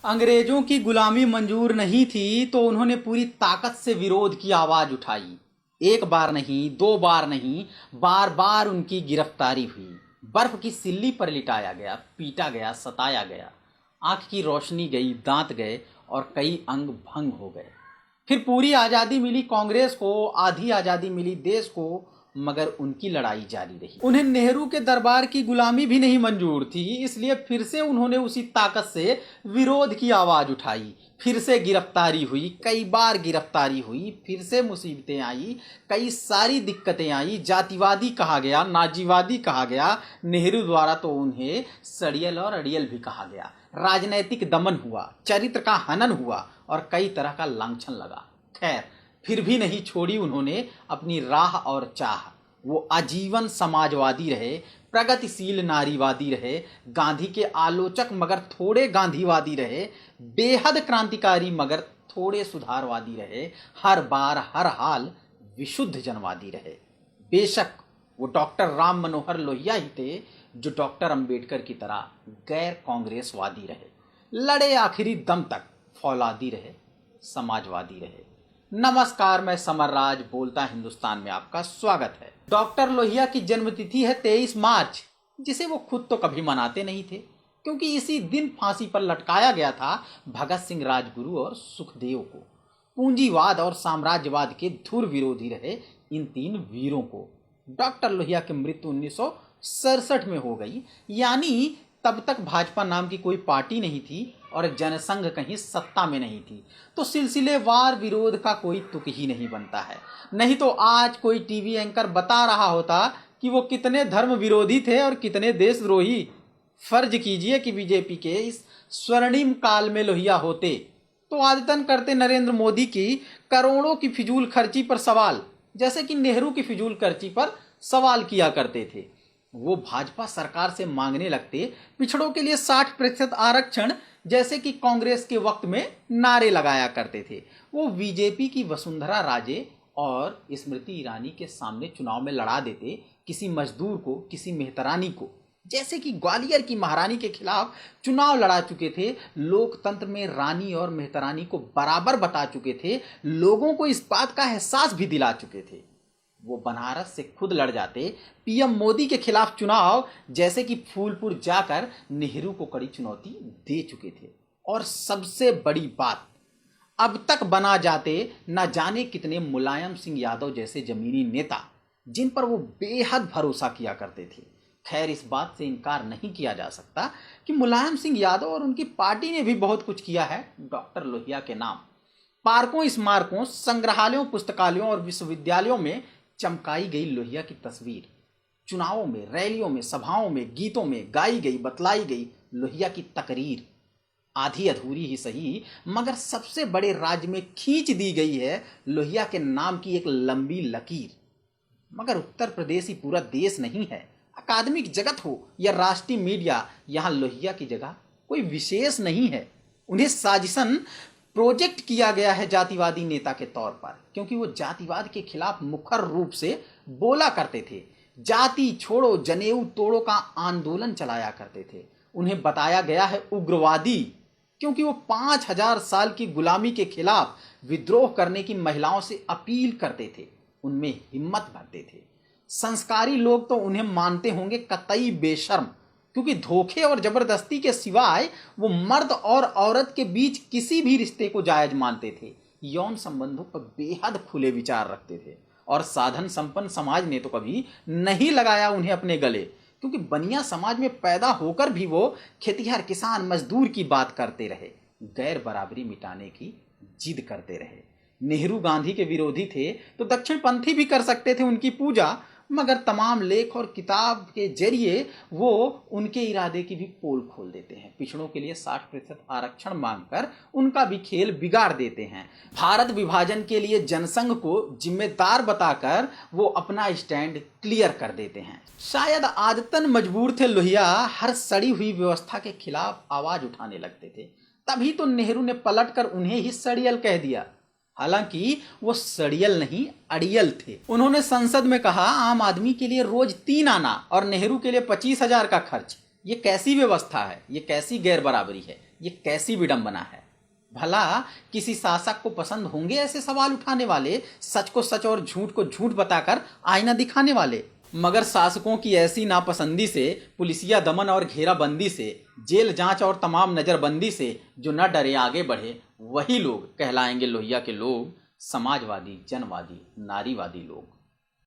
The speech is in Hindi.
अंग्रेजों की गुलामी मंजूर नहीं थी तो उन्होंने पूरी ताकत से विरोध की आवाज उठाई। एक बार नहीं, दो बार नहीं, बार बार उनकी गिरफ्तारी हुई। बर्फ की सिल्ली पर लिटाया गया, पीटा गया, सताया गया। आंख की रोशनी गई, दांत गए और कई अंग भंग हो गए। फिर पूरी आज़ादी मिली कांग्रेस को, आधी आज़ादी मिली देश को, मगर उनकी लड़ाई जारी रही। उन्हें नेहरू के दरबार की गुलामी भी नहीं मंजूर थी, इसलिए फिर से उन्होंने उसी ताकत से विरोध की आवाज उठाई। फिर से गिरफ्तारी हुई, कई बार गिरफ्तारी हुई, फिर से मुसीबतें आई, कई सारी दिक्कतें आई। जातिवादी कहा गया, नाजीवादी कहा गया, नेहरू द्वारा तो उन्हें सड़ियल और अड़ियल भी कहा गया। राजनैतिक दमन हुआ, चरित्र का हनन हुआ और कई तरह का लांछन लगा। खैर, फिर भी नहीं छोड़ी उन्होंने अपनी राह और चाह। वो आजीवन समाजवादी रहे, प्रगतिशील नारीवादी रहे, गांधी के आलोचक मगर थोड़े गांधीवादी रहे, बेहद क्रांतिकारी मगर थोड़े सुधारवादी रहे, हर बार हर हाल विशुद्ध जनवादी रहे। बेशक वो डॉक्टर राम मनोहर लोहिया ही थे जो डॉक्टर अंबेडकर की तरह गैर कांग्रेसवादी रहे, लड़े आखिरी दम तक, फौलादी रहे, समाजवादी रहे। नमस्कार, मैं समर राज बोलता हिंदुस्तान में आपका स्वागत है। डॉक्टर लोहिया की जन्मतिथि है 23 मार्च, जिसे वो खुद तो कभी मनाते नहीं थे, क्योंकि इसी दिन फांसी पर लटकाया गया था भगत सिंह, राजगुरु और सुखदेव को। पूंजीवाद और साम्राज्यवाद के धुर विरोधी रहे इन तीन वीरों को। डॉक्टर लोहिया की मृत्यु 1967 में हो गई, यानी तब तक भाजपा नाम की कोई पार्टी नहीं थी और जनसंघ कहीं सत्ता में नहीं थी, तो सिलसिलेवार विरोध का कोई तुक ही नहीं बनता है। नहीं तो आज कोई टीवी एंकर बता रहा होता कि वो कितने धर्म विरोधी थे और कितने देशद्रोही। फर्ज कीजिए कि बीजेपी के इस स्वर्णिम काल में लोहिया होते तो आदतन करते नरेंद्र मोदी की करोड़ों की फिजूल खर्ची पर सवाल, जैसे कि नेहरू की फिजूल खर्ची पर सवाल किया करते थे। वो भाजपा सरकार से मांगने लगते पिछड़ों के लिए 60% आरक्षण, जैसे कि कांग्रेस के वक्त में नारे लगाया करते थे। वो बीजेपी की वसुंधरा राजे और स्मृति ईरानी के सामने चुनाव में लड़ा देते किसी मजदूर को, किसी मेहतरानी को, जैसे कि ग्वालियर की महारानी के खिलाफ चुनाव लड़ा चुके थे। लोकतंत्र में रानी और मेहतरानी को बराबर बता चुके थे, लोगों को इस बात का एहसास भी दिला चुके थे। वो बनारस से खुद लड़ जाते पीएम मोदी के खिलाफ चुनाव, जैसे कि फूलपुर जाकर नेहरू को कड़ी चुनौती दे चुके थे। और सबसे बड़ी बात, अब तक बना जाते न जाने कितने मुलायम सिंह यादव जैसे जमीनी नेता, जिन पर वो बेहद भरोसा किया करते थे। खैर, इस बात से इनकार नहीं किया जा सकता कि मुलायम सिंह यादव और उनकी पार्टी ने भी बहुत कुछ किया है डॉक्टर लोहिया के नाम। पार्कों, स्मारकों, संग्रहालयों, पुस्तकालयों और विश्वविद्यालयों में चमकाई गई लोहिया की तस्वीर, चुनावों में, रैलियों में, सभाओं में, गीतों में गाई गई, बतलाई गई लोहिया की तकरीर, आधी अधूरी ही सही मगर सबसे बड़े राज्य में खींच दी गई है लोहिया के नाम की एक लंबी लकीर। मगर उत्तर प्रदेश ही पूरा देश नहीं है। अकादमिक जगत हो या राष्ट्रीय मीडिया, यहाँ लोहिया की जगह कोई विशेष नहीं है। उन्हें साजिशन प्रोजेक्ट किया गया है जातिवादी नेता के तौर पर, क्योंकि वो जातिवाद के खिलाफ मुखर रूप से बोला करते थे। जाति छोड़ो, जनेऊ तोड़ो का आंदोलन चलाया करते थे। उन्हें बताया गया है उग्रवादी, क्योंकि वो 5000 साल की गुलामी के खिलाफ विद्रोह करने की महिलाओं से अपील करते थे, उनमें हिम्मत भरते थे। संस्कारी लोग तो उन्हें मानते होंगे कतई बेशर्म, क्योंकि धोखे और जबरदस्ती के सिवाय वो मर्द और औरत के बीच किसी भी रिश्ते को जायज मानते थे। यौन संबंधों पर बेहद खुले विचार रखते थे और साधन संपन्न समाज ने तो कभी नहीं लगाया उन्हें अपने गले, क्योंकि बनिया समाज में पैदा होकर भी वो खेतिहर, किसान, मजदूर की बात करते रहे, गैर बराबरी मिटाने की जिद करते रहे। नेहरू गांधी के विरोधी थे तो दक्षिणपंथी भी कर सकते थे उनकी पूजा, मगर तमाम लेख और किताब के जरिए वो उनके इरादे की भी पोल खोल देते हैं। पिछड़ों के लिए 60% आरक्षण मांगकर उनका भी खेल बिगाड़ देते हैं। भारत विभाजन के लिए जनसंघ को जिम्मेदार बताकर वो अपना स्टैंड क्लियर कर देते हैं। शायद आदतन मजबूर थे लोहिया, हर सड़ी हुई व्यवस्था के खिलाफ आवाज उठाने लगते थे। तभी तो नेहरू ने पलटकर उन्हें ही सड़ियल कह दिया। हालांकि वो सड़ियल नहीं, अड़ियल थे। उन्होंने संसद में कहा, आम आदमी के लिए रोज 3 आना और नेहरू के लिए 25,000 का खर्च। ये कैसी व्यवस्था है? ये कैसी गैर बराबरी है? ये कैसी विडंबना है। भला किसी शासक को पसंद होंगे ऐसे सवाल उठाने वाले, सच को सच और झूठ को झूठ बताकर आईना दिखाने वाले? मगर शासकों की ऐसी नापसंदी से, पुलिसिया दमन और घेराबंदी से, जेल जांच और तमाम नजरबंदी से जो न डरे आगे बढ़े, वही लोग कहलाएंगे लोहिया के लोग, समाजवादी, जनवादी, नारीवादी लोग।